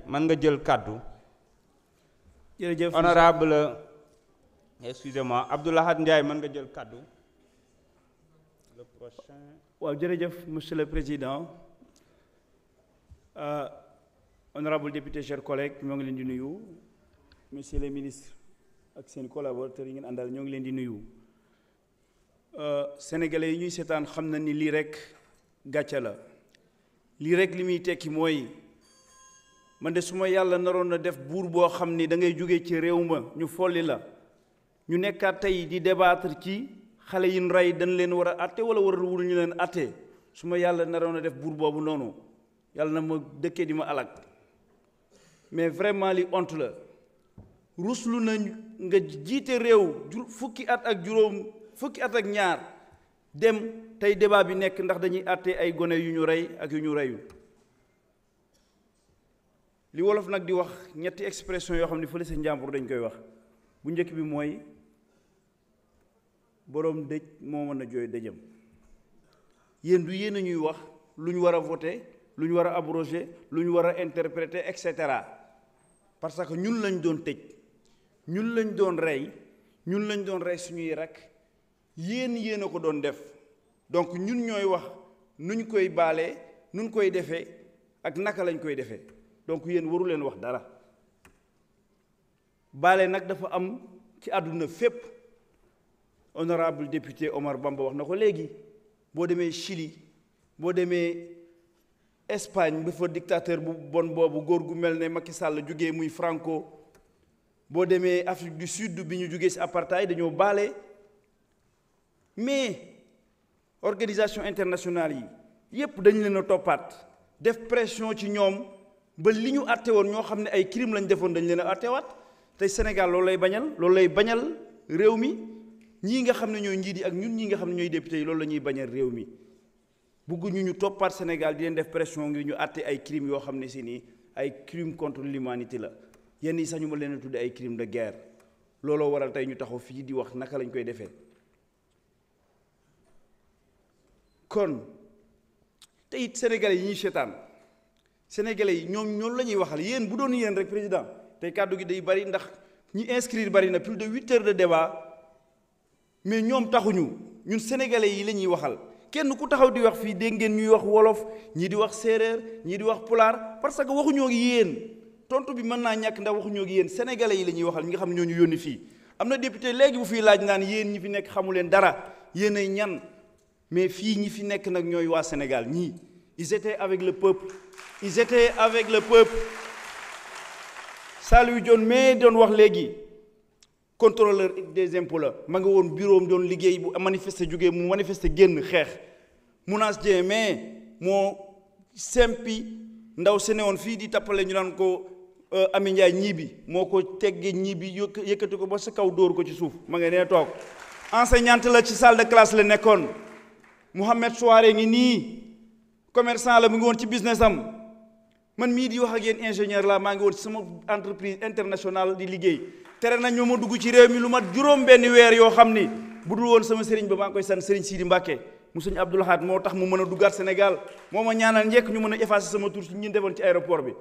mën nga jël kàddu. jërëjëf honorable excusez-moi Abdou Lahad Ndiaye mën nga jël kàddu. Le prochain. waaw jërëjëf monsieur le président honorable député chers collègues ñoo ngi leen di nuyu monsieur le ministre ak seen collaborateurs yi ngeen àndal ñoo ngi leen di nuyu sénégalais yi ñuy seetaan xam na ni lii rek gàcce la lii rek li muy tekki mooy man de su ma yàlla naroon na def buur boo xam ni da ngay jóge ci réew ma ñu folli la ñu nekkaat tey di débattre ci xale yi ñu rey dañ leen war a atte wala war a wul ñu leen atte su ma yàlla naroon na def buur boobu noonu yàlla na ma dëkkee di ma alak mais vraiment li honte la ruslu na nga jiite réew fukki at ak juróom fukki at ak ñaar dem tey débat bi nekk ndax dañuy atte ay gone yu ñu rey ak yu ñu reyul li wolof nag di wax ñetti expression yoo xam ne fële sa njàmbur dañ koy wax bu njëkk bi mooy boroom dëj moo mën a jooy dëjam yéen du yéen a ñuy wax lu ñu war a voter lu ñu war a abroger lu ñu war a interpréter et cetera parce que ñun lañ doon tëj ñun lañ doon rey suñuy rakk yéen a ko doon def donc ñun ñooy wax nuñ koy baalee nuñ koy defee ak naka lañ koy defee donc yéen waru leen wax dara baale nag dafa am ci àdduna fépp honorable député Omar Bamba wax na ko léegi boo demee Chili boo demee Espagne ba fa dictateur bu bon boobu góor gu mel ne Macky Sall jógee muy Franco boo demee Afrique du Sud bi ñu jógee ci apartheid dañoo baale mais organisation internationale yi yépp dañu leen a toppaat def pression ci ñoom ba li ñu àtte woon ñoo xam ne ay crime lañ defoon dañ leen a àttewaat tey Sénégal loolu lay bañal réew mi ñii nga xam ne ñooy njiit yi ak ñun ñi nga xam ne ñooy député yi loolu la ñuy bañal réew mi bëgguñu ñu toppaat Sénégal di leen def pression ngir ñu àtte ay crimes yoo xam ne si nii ay crimes contre l'humanité la yenn yi sax ñu ma leen a tudde ay crimes de guerre looloo waral tey ñu taxaw fii di wax naka lañ koy defee kon te it sénégalais yi ñuy seetaan sénégalais yi ñoom la ñuy waxal yéen bu doon yéen rek président tey kàddu gi day bari ndax ñi inscrire bari na plus de 8 heures de débat mais ñoom taxuñu ñun sénégalais yi la ñuy waxal kenn ku taxaw di wax fii dégg ngeen ñuy wax wolof ñii di wax séeréer ñii di wax pulaar parce que waxuñoo ak yéen tontu bi mën naa ñàkk ndax waxuñoo ak yéen sénégalais yi la ñuy waxal ñi nga xam ne ñoo ñu yónni fii am na député léegi bu fii laaj naan yéen ñi fi nekk xamu leen dara yéen ay ñan mais fii ñi fi nekk nag ñooy waa Sénégal ñii ils étaient avec le peuple Saliou Dione mais doon wax léegi contrôleur des impôts la ma nga woon bureau am doon liggéey bu manifester jógee mu manifester génn xeex Mounass Dieng mais moo sempi ndaw sene woon fii di tappale ñu naan ko Ami Ndiaye ñiibi moo ko teggee ñiibi yëkkati ko ba sa kaw dóor ko ci suuf ma nga nee toog enseignante la ci salle de classe la nekkoon Mouhamed Souare ngi nii commerçant la mu ngi woon ci business am man mii di wax ak yéen ingénieur la maa ngi woon ci sama entreprise internationale di liggéey tere nañ ma dugg ci réew mi lu mat juróom benn weer yoo xam ni bu dul woon sama sëriñ ba maa ngi koy sant sëriñ Sidi Mbacke mu sëñ Abdou Lahad moo tax mu mën a duggaat Sénégal moo ma ñaanal njëkk ñu mën a effacer sama tur ci ñi defoon ci aéroport bi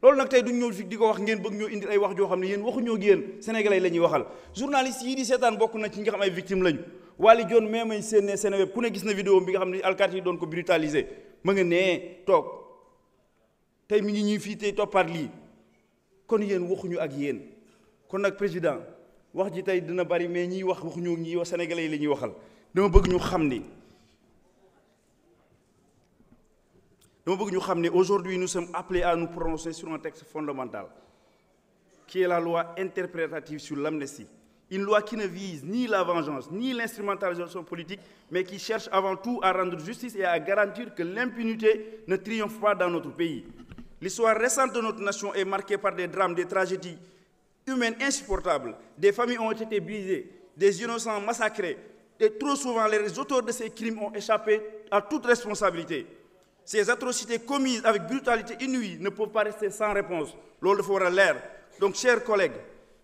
loolu nag tey duñ ñëw fi di ko wax ngeen bëgg ñoo indil ay wax joo xam ne yéen waxuñoo ak yéen sénégalais la ñuy waxal journaliste yii di seetaan bokk na ci ñi nga xam ay victime lañu Waly Dione mais may séenee Seneweb ku ne gis na vidéo bi nga xam ne alkaati yi doon ko brutaliser ma nga nee toog tey mi ngi ñuy fii tey toppaat lii kon yéen waxuñu ak yéen kon nag président wax ji tey dina bari mais ñiy wax waxuñu ñi wax sénégalais yi la ñuy waxal dama bëgg ñu xam ni aujourd'hui nous sommes appelés à nous prononcer sur un texte fondamental qui est la loi interprétative sur l'amnistie, une loi qui ne vise ni la vengeance ni l'instrumentalisation politique mais qui cherche avant tout à rendre justice et à garantir que l'impunité ne triomphe pas dans notre pays. L'histoire récente de notre nation est marquée par des drames, des tragédies humaines insupportables. Des familles ont été brisées, des innocents massacrés, et trop souvent les auteurs de ces crimes ont échappé à toute responsabilité. Ces atrocités commises avec brutalité inouïe ne peuvent pas rester sans réponse. Loolu dafa war a leer. Donc chers collègues,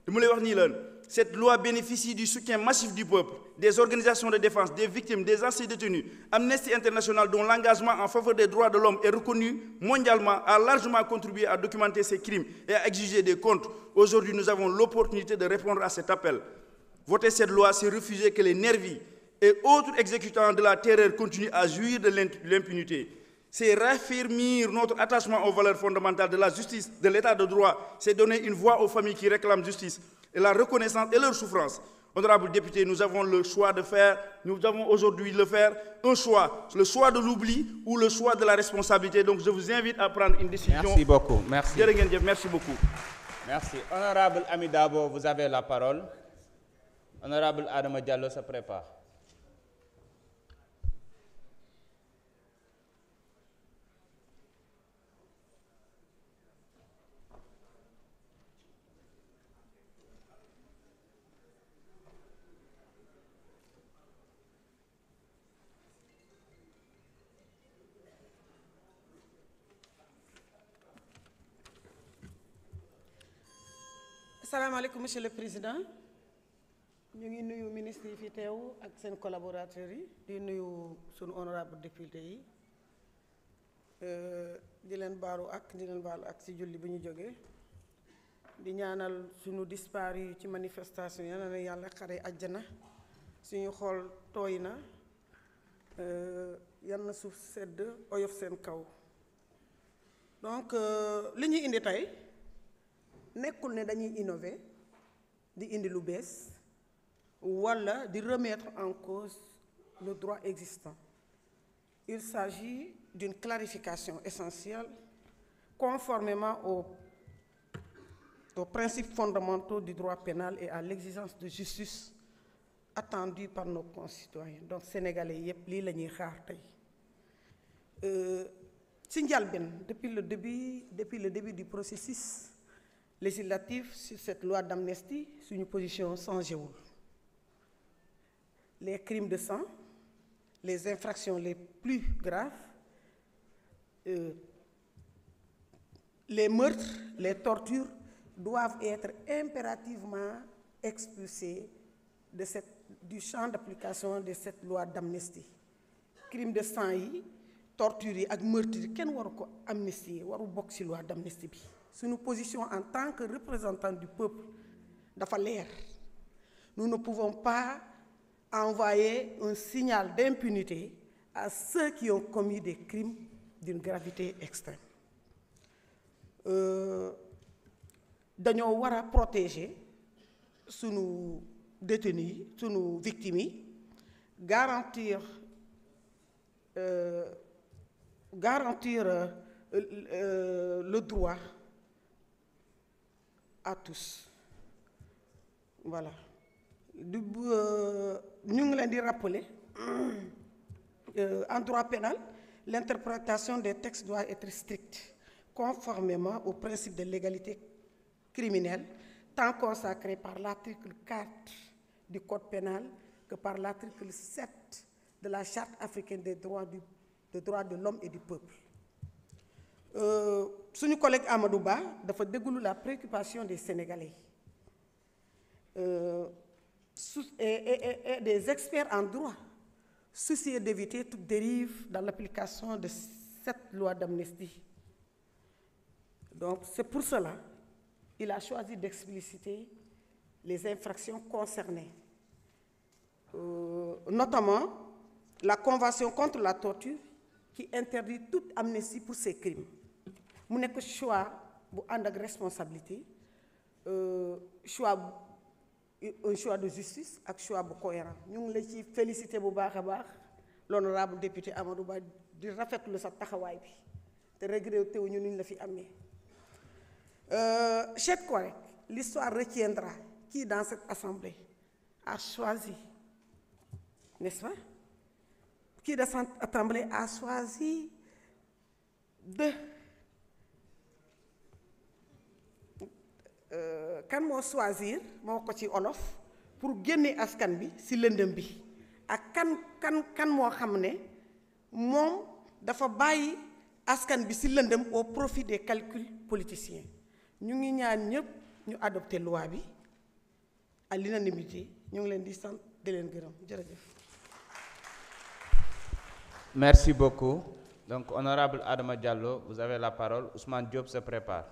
li ma lay wax nii leen cette loi bénéficie du soutien massif du peuple, des organisations de défense, des victimes, des anciens détenus. Amnesty International, dont l'engagement en faveur des droits de l'homme est reconnu mondialement, a largement contribué à documenter ces crimes et à exiger des comptes. Aujourd'hui, nous avons l'opportunité de répondre à cet appel. Voter cette loi, c'est refuser que les nervis et autres exécutants de la terreur continuent à jouir de l'impunité. C'est raffermir notre attachement aux valeurs fondamentales de la justice, de l'état de droit. C'est donner une voix aux familles qui réclament justice et la reconnaissance et leur souffrance. Honorables députés, nous avons le choix de faire, nous avons aujourd'hui un choix, le choix de l'oubli ou le choix de la responsabilité. Donc je vous invite à prendre une décision. Merci beaucoup. Merci. Merci beaucoup. Merci. Honorable Ami Dabo, vous avez la parole. Honorable Adama Diallo se prépare. Asalaamaaleykum monsieur le président ñu ngi nuyu ministre yi fi teew ak seen collaborateurs yi di nuyu sunu honorable député yi di leen baalu ak ci julli bi ñu jógee di ñaanal sunu disparu yi ci manifestation yal na yàlla xare àjjana suñu xool tooy na yal na suuf sedd oyof seen kaw donc li ñuy indi tey nekkul ne dañuy innover di indi lu bees wala di remettre en cause le droit existant. Il s'agit d'une clarification essentielle conformément aux principes fondamentaux du droit pénal et à l'exigence de justice attendue par nos concitoyens. Donc sénégalais yépp lii la ñuy xaar tey ci njalbeen depuis le début du processus législatif sur cette loi d'amnistie, sur une position sans géoul. Les crimes de sang, les infractions les plus graves, les meurtres, les tortures doivent être impérativement expulsés du champ d'application de cette loi d'amnistie. Crimes de sang yi, tortures yi ak meurtres yi kenn waru ko amnistier, waru bokk ci loi d'amnistie bi. C'est une position en tant que représentants du peuple dafa leer. Nous ne pouvons pas envoyer un signal d'impunité à ceux qui ont commis des crimes d'une gravité extrême. Dañoo war a protéger sunu détenus yi, sunu victimes yi, garantir le droit à tous. Voilà. Ñu ngi leen di rappeler en droit pénal, l'interprétation des textes doit être stricte, conformément au principe de l'égalité criminelle, tant consacré par l'article 4 du Code pénal que par l'article 7 de la Charte africaine des droits de l'homme et du peuple. Suñu collègue Amadou Ba dafa déglu la préoccupation des Sénégalais et des experts en droit soucieux d'éviter toute dérive dans l'application de cette loi d'amnistie. Donc c'est pour cela qu'il a choisi d'expliciter les infractions concernées, notamment la Convention contre la torture qui interdit toute amnistie pour ces crimes. Mu nekk choix bu ànd ak responsabilité, un choix de justice ak choix bu cohérent. Ñu ngi la ci félicité bu baax a baax l'honorable député Amadou Ba di rafetlu sa taxawaay bi te regretté wu ñu ni ñu la fi amee. Chers collègues, l'histoire retiendra qui dans cette assemblée a choisi, n'est-ce pas? Qui dans cette assemblée a choisi de kan moo choisir moo ko ci olof pour génne askan bi ci lëndëm bi ak kan moo xam ne moom dafa bàyyi askan bi ci lëndëm au profit des calculs politiciens. Ñu ngi ñaan ñëpp ñu adopté loi bi à l'unanimité ñu ngi leen di sant di leen gërëm jërëjëf. Merci beaucoup. Donc, honorable Adama Diallo, vous avez la parole. Ousmane Diop se prépare.